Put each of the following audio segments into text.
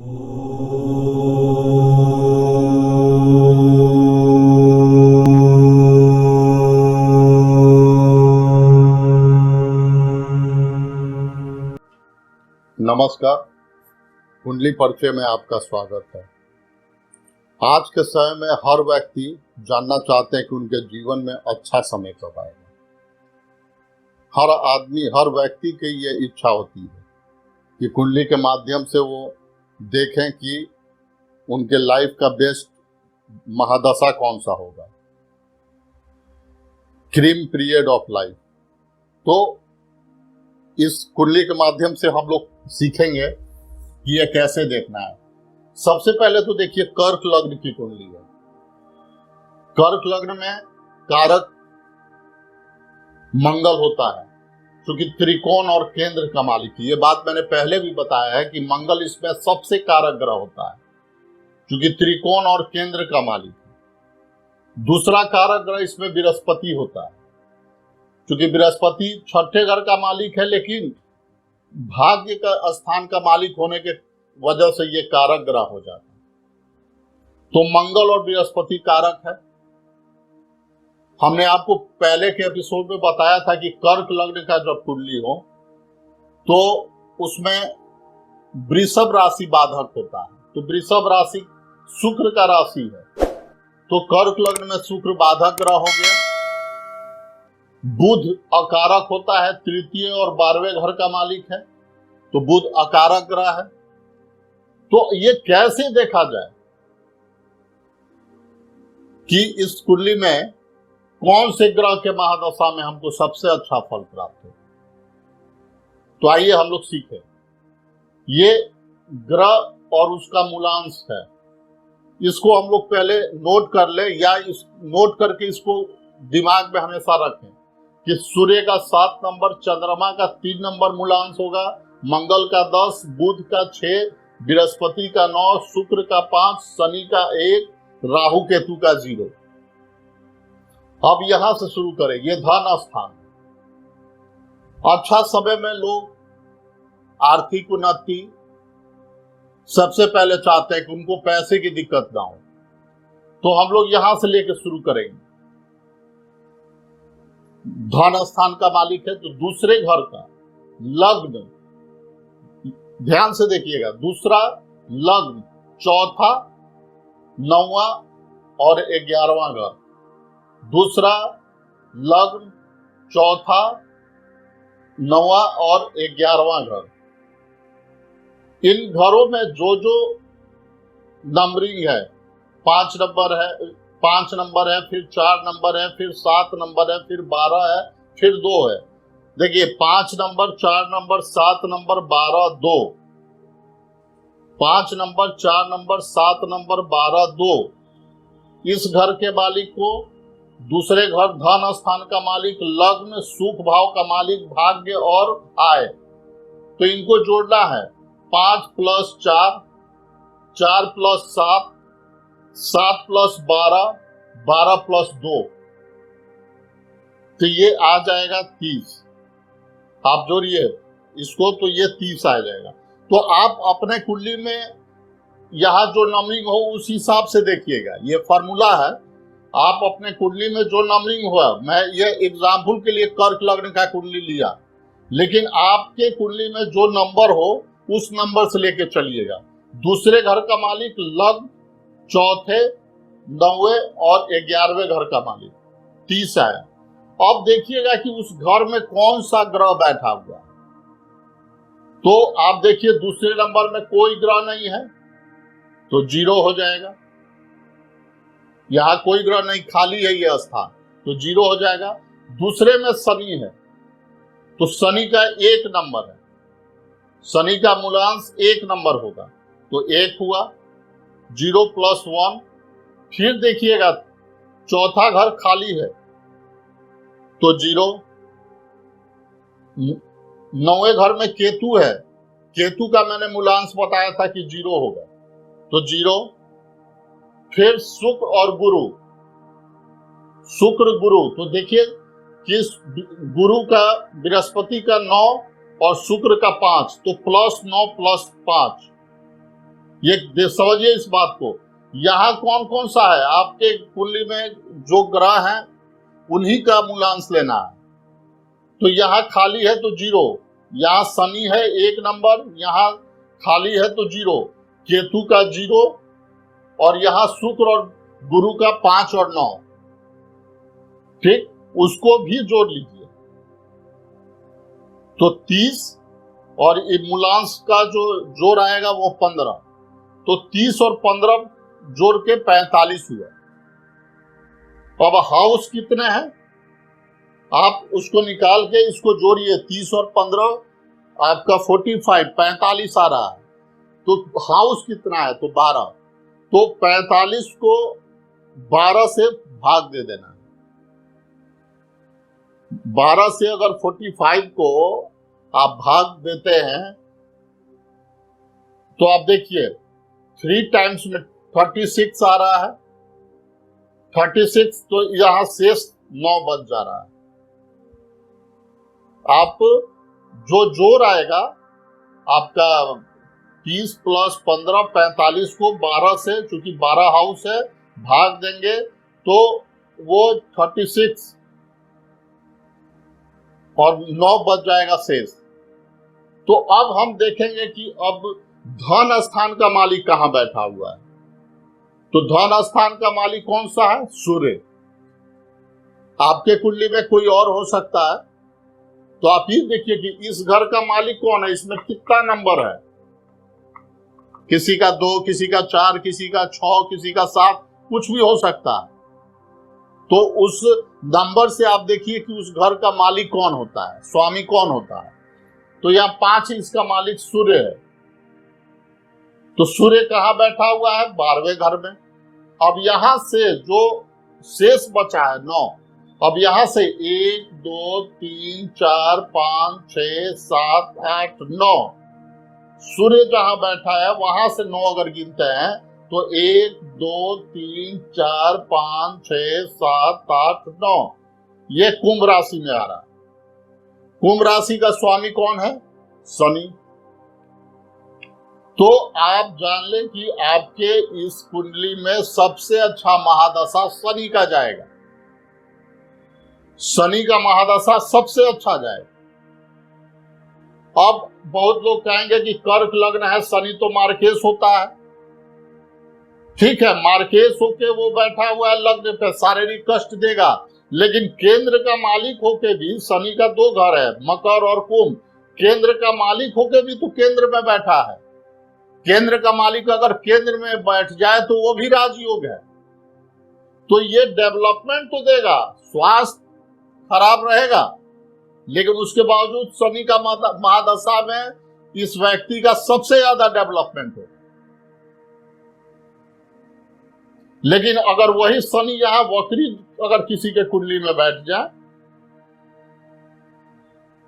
नमस्कार, कुंडली परिचय में आपका स्वागत है। आज के समय में हर व्यक्ति जानना चाहते हैं कि उनके जीवन में अच्छा समय कब आएगा। हर आदमी, हर व्यक्ति की ये इच्छा होती है कि कुंडली के माध्यम से वो देखें कि उनके लाइफ का बेस्ट महादशा कौन सा होगा, क्रीम पीरियड ऑफ लाइफ। तो इस कुंडली के माध्यम से हम लोग सीखेंगे कि यह कैसे देखना है। सबसे पहले तो देखिए, कर्क लग्न की कुंडली है। कर्क लग्न में कारक मंगल होता है, क्योंकि त्रिकोण और केंद्र का मालिक है। ये बात मैंने पहले भी बताया है कि मंगल इसमें सबसे कारक ग्रह होता है, क्योंकि त्रिकोण और केंद्र का मालिक है। दूसरा कारक ग्रह इसमें बृहस्पति होता है, क्योंकि बृहस्पति छठे घर का मालिक है, लेकिन भाग्य का स्थान का मालिक होने के वजह से ये कारक ग्रह हो जाता है। तो मंगल और बृहस्पति कारक है। हमने आपको पहले के एपिसोड में बताया था कि कर्क लग्न का जब कुंडली हो तो उसमें वृषभ राशि बाधक होता है। तो वृषभ राशि शुक्र का राशि है, तो कर्क लग्न में शुक्र बाधक ग्रह हो गया। बुध अकारक होता है, तृतीय और 12वें घर का मालिक है, तो बुध अकारक ग्रह है। तो ये कैसे देखा जाए कि इस कुंडली में कौन से ग्रह के महादशा में हमको सबसे अच्छा फल प्राप्त हो? तो आइए हम लोग सीखें। ये ग्रह और उसका मूलांश है, इसको हम लोग पहले नोट कर ले, या इस नोट करके इसको दिमाग में हमेशा रखें कि सूर्य का 7 नंबर, चंद्रमा का 3 नंबर मूलांश होगा, मंगल का 10, बुध का 6, बृहस्पति का 9, शुक्र का 5, शनि का 1, राहु केतु का 0। अब यहां से शुरू करें। ये धन स्थान। अच्छा समय में लोग आर्थिक उन्नति सबसे पहले चाहते हैं कि उनको पैसे की दिक्कत ना हो, तो हम लोग यहां से लेकर शुरू करेंगे। धन स्थान का मालिक है, तो दूसरे घर का लग्न, ध्यान से देखिएगा, दूसरा लग्न, चौथा, 9वां और 11वां घर। दूसरा लग्न, चौथा, 9वां और 11वां घर। इन घरों में जो जो नंबरिंग है, 5 नंबर है, 5 नंबर है, फिर 4 नंबर है, फिर 7 नंबर है, फिर 12 है, फिर 2 है। देखिए, 5 number, 4 number, 7 number, 12, 2। 5 number, 4 number, 7 number, 12, 2। इस घर के मालिक को दूसरे घर धन स्थान का मालिक, लग्न, सुख भाव का मालिक, भाग्य और आय, तो इनको जोड़ना है। 5 + 4, 4 + 7, 7 + 12, 12 + 2, तो ये आ जाएगा 30। आप जोड़िए इसको, तो ये 30 आ जाएगा। तो आप अपने कुंडली में यहां जो नंबरिंग हो उस हिसाब से देखिएगा। ये फॉर्मूला है। आप अपने कुंडली में जो नंबरिंग हुआ, मैं ये एग्जाम्पल के लिए कर्क लग्न का कुंडली लिया, लेकिन आपके कुंडली में जो नंबर हो उस नंबर से लेके चलिएगा। दूसरे घर का मालिक लग्न, चौथे, 9वें और 11वें घर का मालिक, 30 आया। अब देखिएगा कि उस घर में कौन सा ग्रह बैठा हुआ है। तो आप देखिए, दूसरे नंबर में कोई ग्रह नहीं है, तो 0 हो जाएगा। यहां कोई ग्रह नहीं, खाली है ये स्थान, तो 0 हो जाएगा। दूसरे में शनि है, तो शनि का 1 नंबर है, शनि का मूलांश 1 नंबर होगा, तो 1 हुआ। 0 + 1। फिर देखिएगा, चौथा घर खाली है, तो 0। 9वें घर में केतु है, केतु का मैंने मूलांश बताया था कि 0 होगा, तो 0। फिर शुक्र और गुरु, शुक्र गुरु, तो देखिए कि गुरु का, बृहस्पति का 9 और शुक्र का 5, तो +9 + 5, ये समझिए इस बात को। यहाँ कौन कौन सा है आपके कुंडली में, जो ग्रह हैं उन्हीं का मूलांश लेना है। तो यहाँ खाली है तो 0, यहाँ शनि है 1 नंबर, यहाँ खाली है तो 0, केतु का 0, और यहाँ शुक्र और गुरु का 5 और 9, ठीक, उसको भी जोड़ लीजिए। तो 30 और ये मूलांश का जो जोड़ आएगा वो 15, तो 30 और 15 जोड़ के 45 हुआ। अब हाउस कितने हैं आप उसको निकाल के इसको जोड़िए, 30 और 15 आपका 45 आ रहा है। तो हाउस कितना है, तो 12, तो 45 को 12 से भाग दे देना। 12 से अगर 45 को आप भाग देते हैं तो आप देखिए 3 टाइम्स में 36 आ रहा है, 36, तो यहां शेष 9 बच जा रहा है। आप जो जोड़ आएगा आपका 30 + 15 45 को 12 से, चूंकि 12 हाउस है, भाग देंगे तो वो 36 और 9 बच जाएगा शेष। तो अब हम देखेंगे कि अब धन स्थान का मालिक कहां बैठा हुआ है। तो धन स्थान का मालिक कौन सा है, सूर्य। आपके कुंडली में कोई और हो सकता है, तो आप ये देखिए कि इस घर का मालिक कौन है, इसमें कितना नंबर है, किसी का 2, किसी का 4, किसी का 6, किसी का 7, कुछ भी हो सकता है। तो उस नंबर से आप देखिए कि उस घर का मालिक कौन होता है, स्वामी कौन होता है। तो यहाँ 5 इसका मालिक सूर्य है। तो सूर्य कहाँ बैठा हुआ है, 12वें घर में। अब यहां से जो शेष बचा है 9, अब यहां से 1 2 3 4 5 6 7 8 9, सूर्य जहां बैठा है वहां से 9 अगर गिनते हैं तो 1 2 3 4 5 6 7 8 9, ये कुंभ राशि में आ रहा है। कुंभ राशि का स्वामी कौन है, शनि। तो आप जान लें कि आपके इस कुंडली में सबसे अच्छा महादशा शनि का जाएगा, शनि का महादशा सबसे अच्छा जाएगा। अब बहुत लोग कहेंगे कि कर्क लग्न है, शनि तो मार्केश होता है। ठीक है, मार्केश होके वो बैठा हुआ है लग्न पे, शारीरिक कष्ट देगा, लेकिन केंद्र का मालिक होके भी, शनि का 2 घर है, मकर और कुंभ, केंद्र का मालिक होके भी तो केंद्र में बैठा है। केंद्र का मालिक अगर केंद्र में बैठ जाए तो वो भी राजयोग है। तो ये डेवलपमेंट तो देगा, स्वास्थ्य खराब रहेगा, लेकिन उसके बावजूद शनि का महादशा में इस व्यक्ति का सबसे ज्यादा डेवलपमेंट हो। लेकिन अगर वही शनि यहां वक्री अगर किसी के कुंडली में बैठ जाए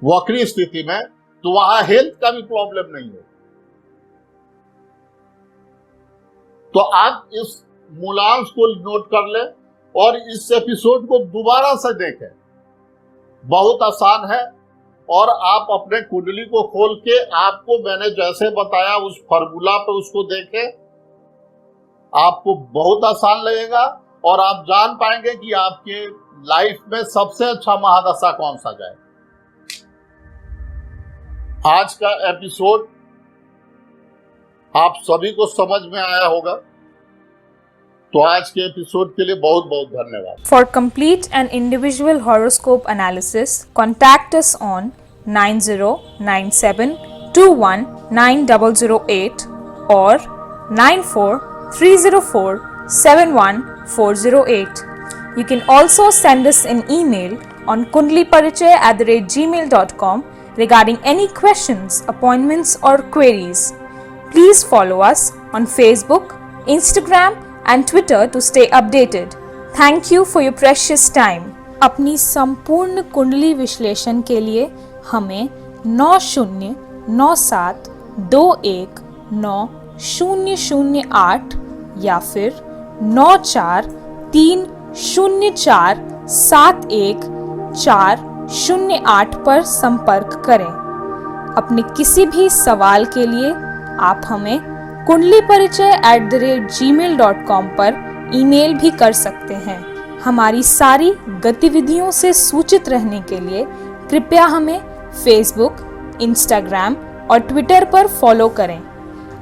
वक्री स्थिति में, तो वहां हेल्थ का भी प्रॉब्लम नहीं है। तो आप इस मूलांश को नोट कर ले और इस एपिसोड को दोबारा से देखें, बहुत आसान है। और आप अपने कुंडली को खोल के, आपको मैंने जैसे बताया उस फॉर्मूला पे उसको देखें, आपको बहुत आसान लगेगा और आप जान पाएंगे कि आपके लाइफ में सबसे अच्छा महादशा कौन सा जाए। आज का एपिसोड आप सभी को समझ में आया होगा, तो आज के एपिसोड के लिए बहुत बहुत धन्यवाद। For complete and individual horoscope analysis, contact us on 9097219008 or 9430471408. You can also send us an email on kundliparichay@gmail.com regarding any questions, appointments or queries. Please follow us on Facebook, Instagram and Twitter to stay updated. Thank you for your precious time. अपनी संपूर्ण कुंडली विश्लेषण के लिए हमें 9097219008 या फिर 9430471408 पर संपर्क करें। अपने किसी भी सवाल के लिए आप हमें kundliparichai@gmail.com पर ईमेल भी कर सकते हैं। हमारी सारी गतिविधियों से सूचित रहने के लिए कृपया हमें फेसबुक, इंस्टाग्राम और ट्विटर पर फॉलो करें।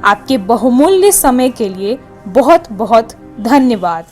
आपके बहुमूल्य समय के लिए बहुत बहुत धन्यवाद।